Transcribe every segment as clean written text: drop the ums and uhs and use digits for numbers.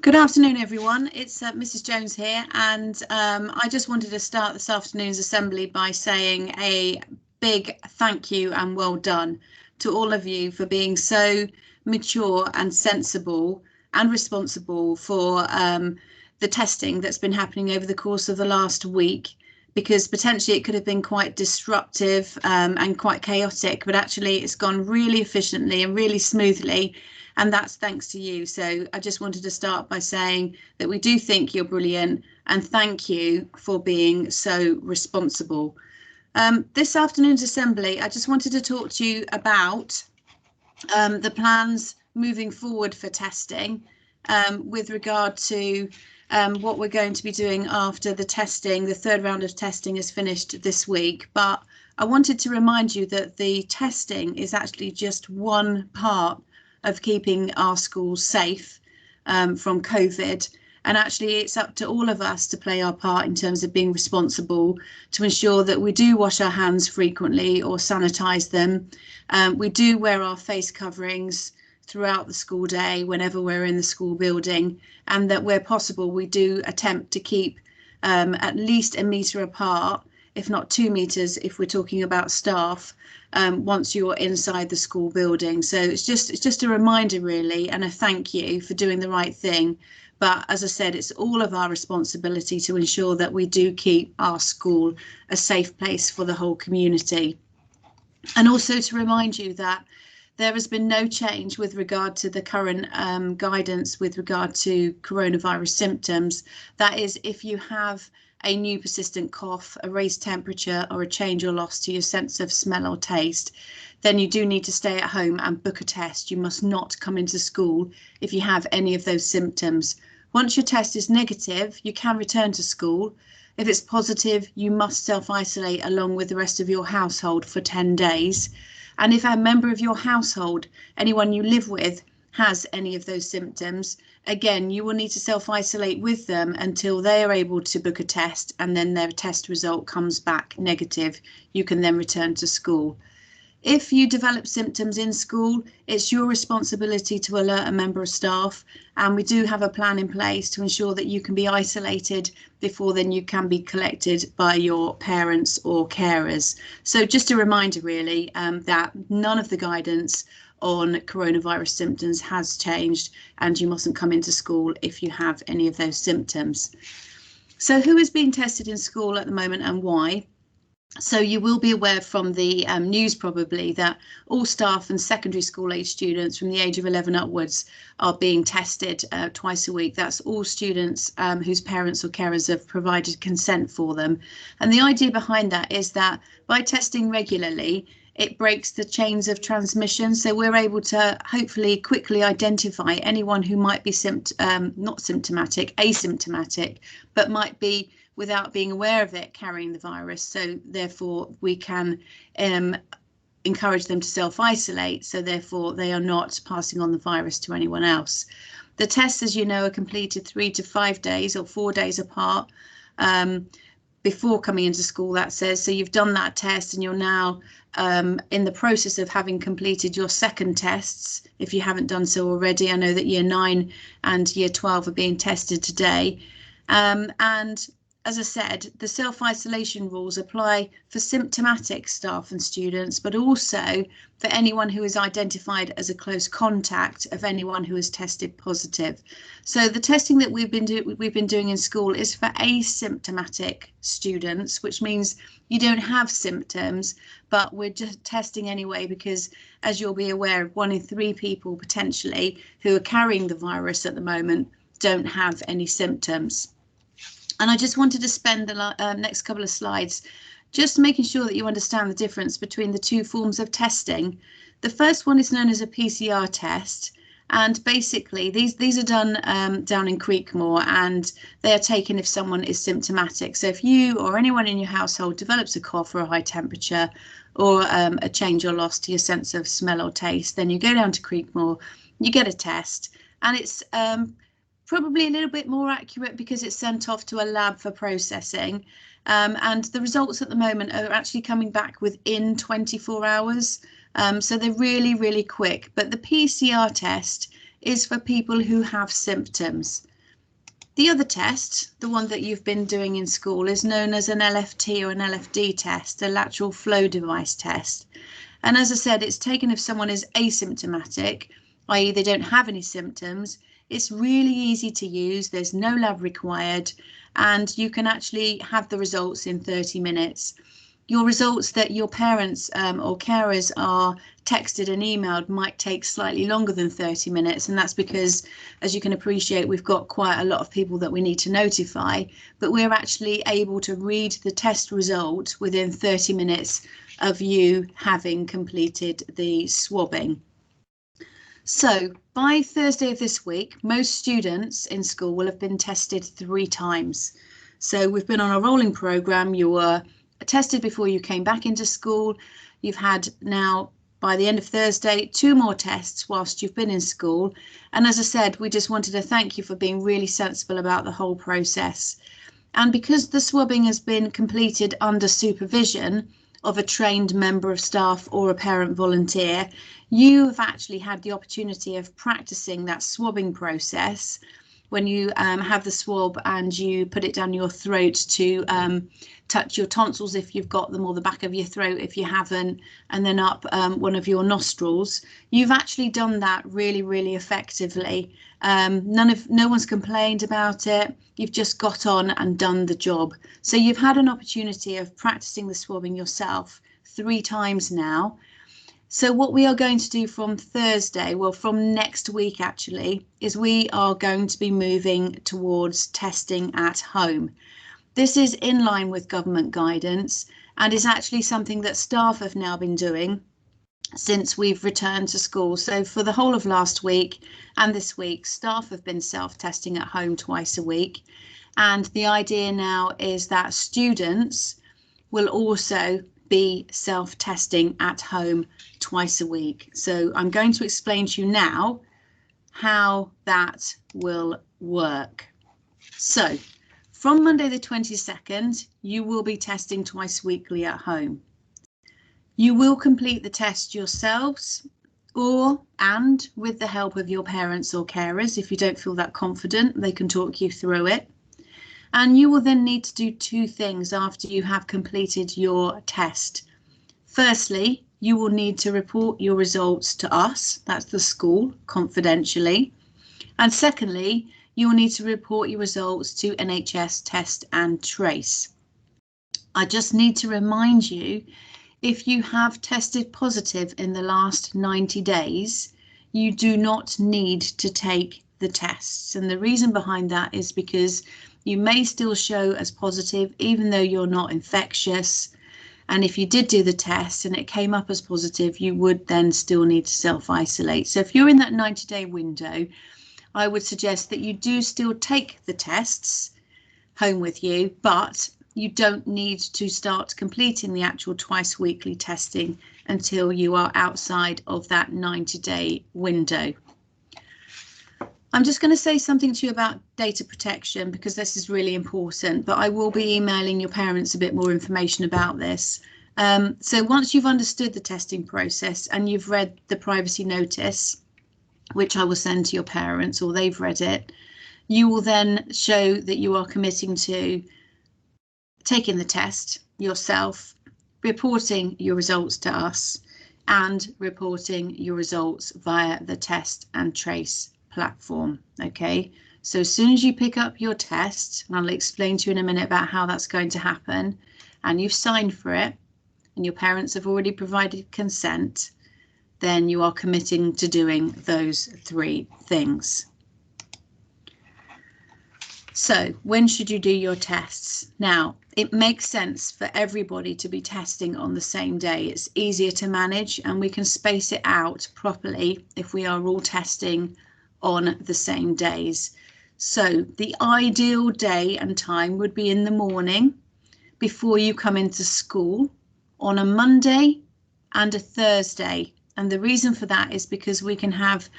Good afternoon, everyone. It's Mrs. Jones here, and I just wanted to start this afternoon's assembly by saying a big thank you and well done to all of you for being so mature and sensible and responsible for the testing that's been happening over the course of the last week, because potentially it could have been quite disruptive and quite chaotic, but actually it's gone really efficiently and really smoothly. And that's thanks to you. So I just wanted to start by saying that we do think you're brilliant and thank you for being so responsible. This afternoon's assembly, I just wanted to talk to you about the plans moving forward for testing with regard to what we're going to be doing after the testing. The third round of testing is finished this week, but I wanted to remind you that the testing is actually just one part of keeping our schools safe from COVID. And actually it's up to all of us to play our part in terms of being responsible to ensure that we do wash our hands frequently or sanitize them. We do wear our face coverings throughout the school day whenever we're in the school building, and that where possible we do attempt to keep at least 1 metre apart, if not 2 metres if we're talking about staff, once you're inside the school building. So it's just a reminder really, and a thank you for doing the right thing. But as I said, it's all of our responsibility to ensure that we do keep our school a safe place for the whole community. And also to remind you that there has been no change with regard to the current guidance with regard to coronavirus symptoms. That is, if you have a new persistent cough, a raised temperature, or a change or loss to your sense of smell or taste, then you do need to stay at home and book a test. You must not come into school if you have any of those symptoms. Once your test is negative, you can return to school. If it's positive, you must self-isolate along with the rest of your household for 10 days. And if a member of your household, anyone you live with, has any of those symptoms, again, you will need to self-isolate with them until they are able to book a test, and then their test result comes back negative. You can then return to school. If you develop symptoms in school, it's your responsibility to alert a member of staff, and we do have a plan in place to ensure that you can be isolated before then you can be collected by your parents or carers. So just a reminder really that none of the guidance on coronavirus symptoms has changed, and you mustn't come into school if you have any of those symptoms. So who is being tested in school at the moment and why? So you will be aware from the news probably that all staff and secondary school age students from the age of 11 upwards are being tested twice a week. That's all students whose parents or carers have provided consent for them. And the idea behind that is that by testing regularly, it breaks the chains of transmission. So we're able to hopefully quickly identify anyone who might be not symptomatic, asymptomatic, but might be, without being aware of it, carrying the virus. So therefore we can encourage them to self-isolate. So therefore they are not passing on the virus to anyone else. The tests, as you know, are completed 3 to 5 days or 4 days apart before coming into school, that says. So you've done that test and you're now in the process of having completed your second tests. If you haven't done so already, I know that year 9 and year 12 are being tested today. And as I said, the self-isolation rules apply for symptomatic staff and students, but also for anyone who is identified as a close contact of anyone who has tested positive. So the testing that we've been doing in school is for asymptomatic students, which means you don't have symptoms, but we're just testing anyway, because as you'll be aware, 1 in 3 people potentially who are carrying the virus at the moment don't have any symptoms. And I just wanted to spend the next couple of slides just making sure that you understand the difference between the two forms of testing. The first one is known as a PCR test, and basically these are done down in Creekmore, and they are taken if someone is symptomatic. So if you or anyone in your household develops a cough or a high temperature or a change or loss to your sense of smell or taste, then you go down to Creekmore, you get a test, and it's probably a little bit more accurate because it's sent off to a lab for processing. And the results at the moment are actually coming back within 24 hours. So they're really, really quick. But the PCR test is for people who have symptoms. The other test, the one that you've been doing in school, is known as an LFT or an LFD test, a lateral flow device test. And as I said, it's taken if someone is asymptomatic, i.e. they don't have any symptoms. It's really easy to use, there's no lab required, and you can actually have the results in 30 minutes. Your results that your parents or carers are texted and emailed might take slightly longer than 30 minutes, and that's because, as you can appreciate, we've got quite a lot of people that we need to notify, but we're actually able to read the test result within 30 minutes of you having completed the swabbing. So by Thursday of this week, most students in school will have been tested 3 times. So we've been on a rolling programme. You were tested before you came back into school. You've had now, by the end of Thursday, 2 more tests whilst you've been in school. And as I said, we just wanted to thank you for being really sensible about the whole process. And because the swabbing has been completed under supervision of a trained member of staff or a parent volunteer, you have actually had the opportunity of practicing that swabbing process when you have the swab and you put it down your throat to touch your tonsils if you've got them, or the back of your throat if you haven't, and then up one of your nostrils. You've actually done that really, really effectively. No one's complained about it. You've just got on and done the job. So you've had an opportunity of practicing the swabbing yourself 3 times now. So what we are going to do from Thursday, well, from next week actually, is we are going to be moving towards testing at home. This is in line with government guidance and is actually something that staff have now been doing since we've returned to school. So for the whole of last week and this week, staff have been self-testing at home twice a week. And the idea now is that students will also be self-testing at home twice a week. So I'm going to explain to you now how that will work. So from Monday the 22nd, you will be testing twice weekly at home. You will complete the test yourselves and with the help of your parents or carers. If you don't feel that confident, they can talk you through it. And you will then need to do 2 things after you have completed your test. Firstly, you will need to report your results to us, that's the school, confidentially. And secondly, you will need to report your results to NHS Test and Trace. I just need to remind you, if you have tested positive in the last 90 days, you do not need to take the tests. And the reason behind that is because you may still show as positive, even though you're not infectious. And if you did do the test and it came up as positive, you would then still need to self-isolate. So if you're in that 90-day window, I would suggest that you do still take the tests home with you, but you don't need to start completing the actual twice weekly testing until you are outside of that 90-day window. I'm just going to say something to you about data protection because this is really important, but I will be emailing your parents a bit more information about this. So once you've understood the testing process and you've read the privacy notice, which I will send to your parents, or they've read it, you will then show that you are committing to taking the test yourself, reporting your results to us, and reporting your results via the Test and Trace platform. Okay, so as soon as you pick up your test, and I'll explain to you in a minute about how that's going to happen, and you've signed for it and your parents have already provided consent, then you are committing to doing those 3 things. So when should you do your tests? Now, it makes sense for everybody to be testing on the same day. It's easier to manage and we can space it out properly if we are all testing on the same days. So the ideal day and time would be in the morning before you come into school on a Monday and a Thursday. And the reason for that is because we can have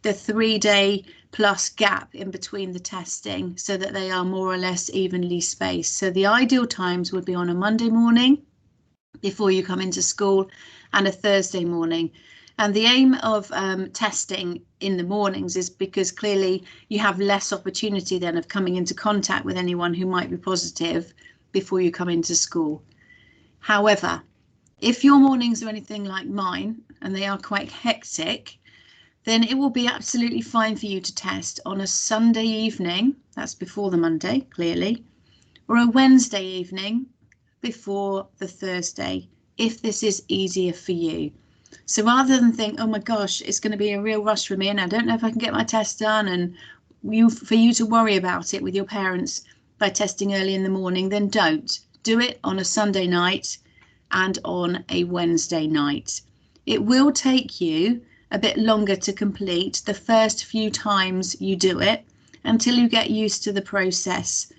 the 3-day plus gap in between the testing so that they are more or less evenly spaced. So the ideal times would be on a Monday morning before you come into school and a Thursday morning. And the aim of testing in the mornings is because clearly you have less opportunity then of coming into contact with anyone who might be positive before you come into school. However, if your mornings are anything like mine, and they are quite hectic, then it will be absolutely fine for you to test on a Sunday evening, that's before the Monday, clearly, or a Wednesday evening before the Thursday, if this is easier for you. So rather than think, oh my gosh, it's going to be a real rush for me and I don't know if I can get my test done, and for you to worry about it with your parents by testing early in the morning, then don't. Do it on a Sunday night and on a Wednesday night. It will take you a bit longer to complete the first few times you do it until you get used to the process.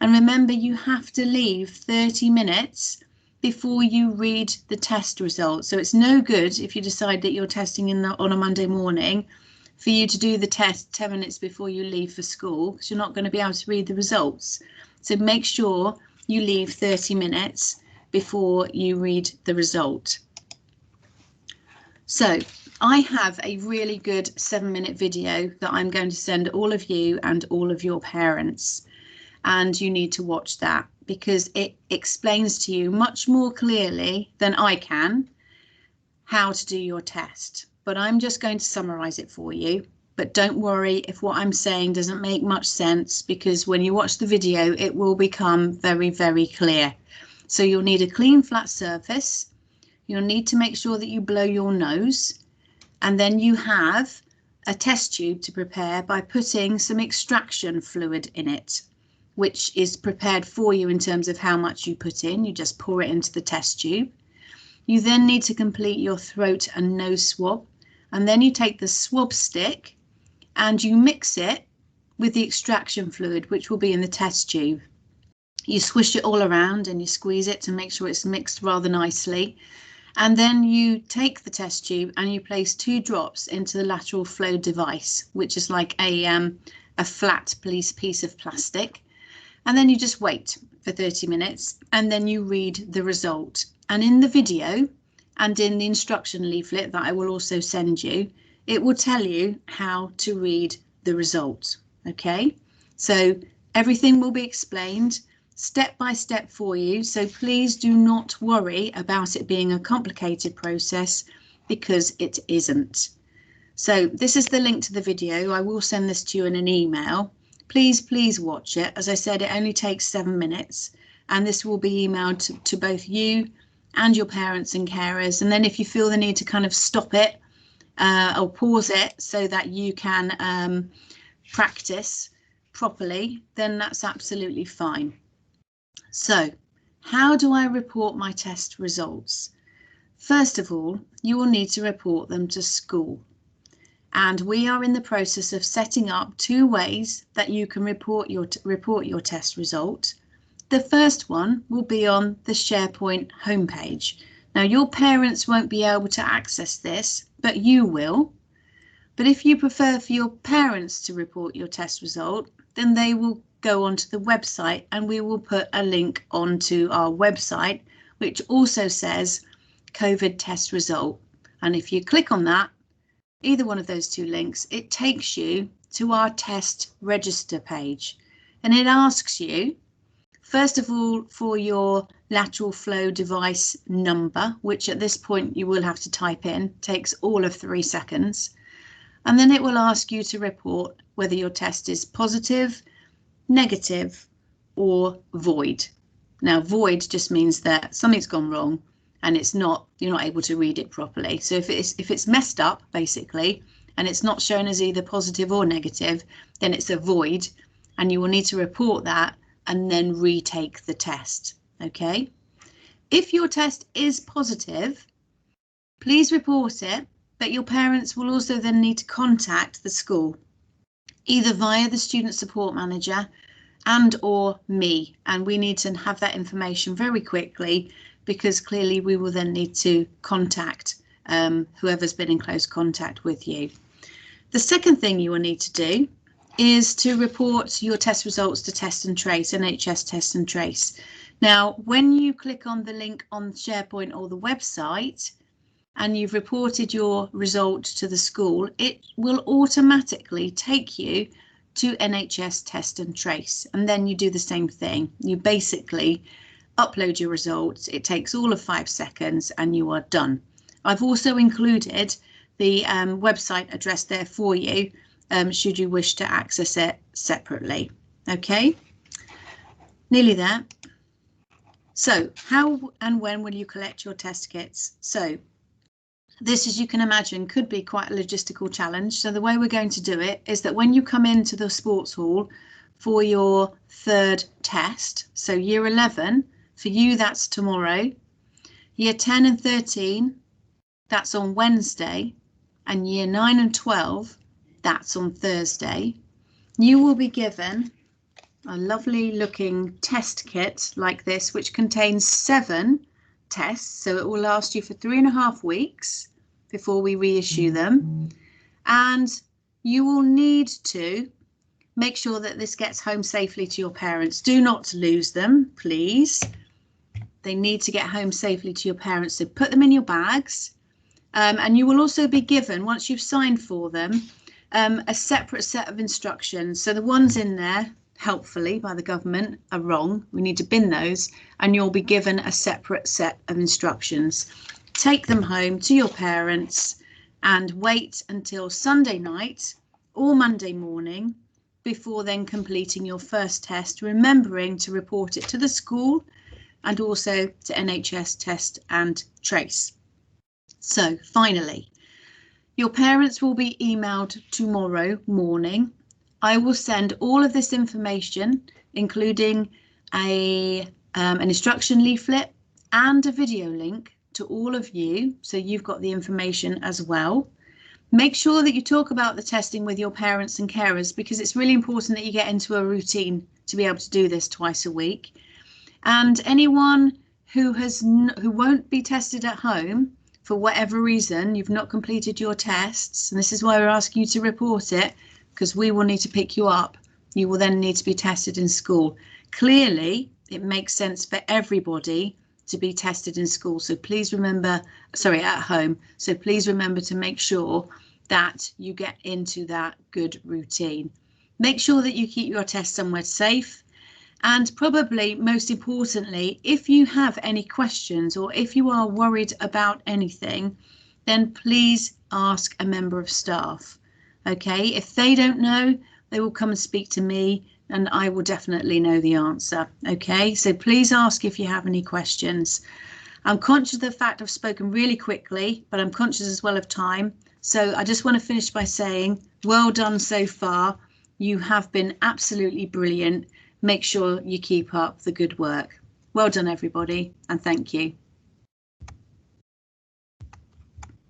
And remember, you have to leave 30 minutes before you read the test results. So it's no good if you decide that you're testing on a Monday morning for you to do the test 10 minutes before you leave for school, because you're not going to be able to read the results. So make sure you leave 30 minutes before you read the result. So I have a really good 7-minute video that I'm going to send all of you and all of your parents, and you need to watch that because it explains to you much more clearly than I can how to do your test. But I'm just going to summarize it for you. But don't worry if what I'm saying doesn't make much sense, because when you watch the video, it will become very, very clear. So you'll need a clean, flat surface. You'll need to make sure that you blow your nose, and then you have a test tube to prepare by putting some extraction fluid in it, which is prepared for you in terms of how much you put in. You just pour it into the test tube. You then need to complete your throat and nose swab, and then you take the swab stick and you mix it with the extraction fluid, which will be in the test tube. You swish it all around and you squeeze it to make sure it's mixed rather nicely. And then you take the test tube and you place 2 drops into the lateral flow device, which is like a flat piece of plastic. And then you just wait for 30 minutes and then you read the result. And in the video and in the instruction leaflet that I will also send you, it will tell you how to read the result. Okay, so everything will be explained step by step for you. So please do not worry about it being a complicated process, because it isn't. So this is the link to the video. I will send this to you in an email. Please watch it. As I said, it only takes 7 minutes, and this will be emailed to both you and your parents and carers. And then if you feel the need to kind of stop it or pause it so that you can practice properly, then that's absolutely fine. So how do I report my test results? First of all, you will need to report them to school. And we are in the process of setting up 2 ways that you can report your test result. The first one will be on the SharePoint homepage. Now, your parents won't be able to access this, but you will. But if you prefer for your parents to report your test result, then they will go onto the website, and we will put a link onto our website, which also says COVID test result. And if you click on that, either one of those 2 links, it takes you to our test register page. And it asks you, first of all, for your lateral flow device number, which at this point you will have to type in, takes all of 3 seconds. And then it will ask you to report whether your test is positive, negative, or void. Now, void just means that something's gone wrong and you're not able to read it properly. So if it's messed up, basically, and it's not shown as either positive or negative, then it's a void, and you will need to report that and then retake the test. Okay. If your test is positive, please report it, but your parents will also then need to contact the school, either via the student support manager and or me, and we need to have that information very quickly, because clearly we will then need to contact whoever's been in close contact with you. The second thing you will need to do is to report your test results to Test and Trace, NHS Test and Trace. Now, when you click on the link on SharePoint or the website, and you've reported your result to the school, it will automatically take you to NHS Test and Trace, and then you do the same thing. You basically upload your results. It takes all of 5 seconds and you are done. I've also included the website address there for you, should you wish to access it separately. Okay, nearly there. So how and when will you collect your test kits? So this, as you can imagine, could be quite a logistical challenge. So the way we're going to do it is that when you come into the sports hall for your 3rd test, so year 11, for you that's tomorrow, year 10 and 13, that's on Wednesday, and year 9 and 12, that's on Thursday. You will be given a lovely looking test kit like this, which contains 7 tests, so it will last you for 3.5 weeks before we reissue them, and you will need to make sure that this gets home safely to your parents. Do not lose them, please. They need to get home safely to your parents, so put them in your bags, and you will also be given, once you've signed for them, a separate set of instructions. So the ones in there, helpfully by the government, are wrong. We need to bin those, and you'll be given a separate set of instructions. Take them home to your parents and wait until Sunday night or Monday morning before then completing your first test, remembering to report it to the school and also to NHS Test and Trace. So finally, your parents will be emailed tomorrow morning. I will send all of this information, including an instruction leaflet and a video link, to all of you, so you've got the information as well. Make sure that you talk about the testing with your parents and carers, because it's really important that you get into a routine to be able to do this twice a week. And anyone who won't be tested at home for whatever reason, you've not completed your tests, and this is why we're asking you to report it, because we will need to pick you up. You will then need to be tested in school. Clearly, it makes sense for everybody to be tested in school. So please remember, at home. So please remember to make sure that you get into that good routine. Make sure that you keep your test somewhere safe. And probably most importantly, if you have any questions or if you are worried about anything, then please ask a member of staff. Okay, if they don't know, they will come and speak to me and I will definitely know the answer. Okay, so please ask if you have any questions. I'm conscious of the fact I've spoken really quickly, but I'm conscious as well of time. So I just want to finish by saying, well done so far. You have been absolutely brilliant. Make sure you keep up the good work. Well done, everybody, and thank you.